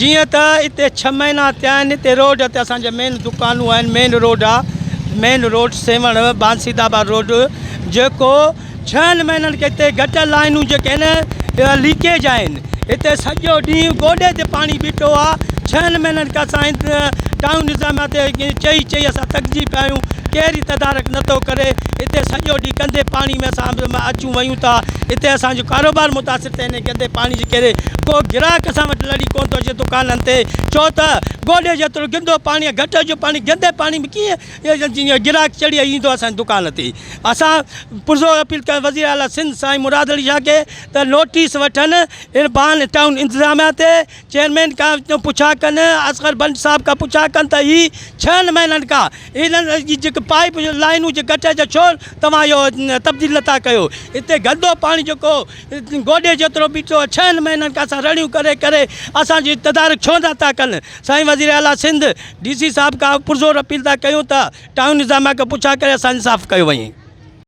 जीअं त हिते 6 महीना थिया आहिनि हिते रोड ते असांजे मेन दुकानूं आहिनि मेन रोड आहे मेन रोड सेवण बांसीदाबाद रोड जेको 6 महीननि खां हिते गटर लाइनूं जेके आहिनि लीकेज आहिनि हिते सॼो ॾींहुं गोॾे ते पाणी बीठो आहे 6 महीननि खां असां टाउन निज़ाम ते चई असां थकिजी पिया आहियूं केरु तदारक नथो करे हिते सॼो ॾींहुं गंदे पाणी में असां अचूं वयूं था हिते असांजो कारोबार मुतासिर थिए हिन गंदे पाणी जे करे को ग्राहक असां वटि लड़ी कोन थो अचे दुकाननि ते छो त गोॾे जेतिरो गंदो पाणी आहे गटर जो पाणी गंदे पाणी में कीअं ग्राहक चढ़ी ईंदो असांजी दुकान ते असां पुरज़ोर अपील कयूं वज़ीर आला सिंध साईं मुराद अली शाह खे त नोटिस वठनि इरबान टाउन इंतज़ामिया ते चेयरमैन खां पुछा कनि असगर बंद साहब खां पुछा कनि त ही 6 महीननि खां इन्हनि जेके पाइप लाइनूं जे गटर जो छो तव्हां इहो तब्दील नथा कयो हिते गंदो पाणी जेको गोॾे जेतिरो बीठो आहे 6 महीननि खां असां रड़ियूं करे करे असांजी तदारक छो नथा कनि साईं वज़ीर आला सिंध DC साहब खां पुरज़ोर अपील था कयूं त टाउन निज़ामिया खां पुछा करे असां इंसाफ़ कयो वञे।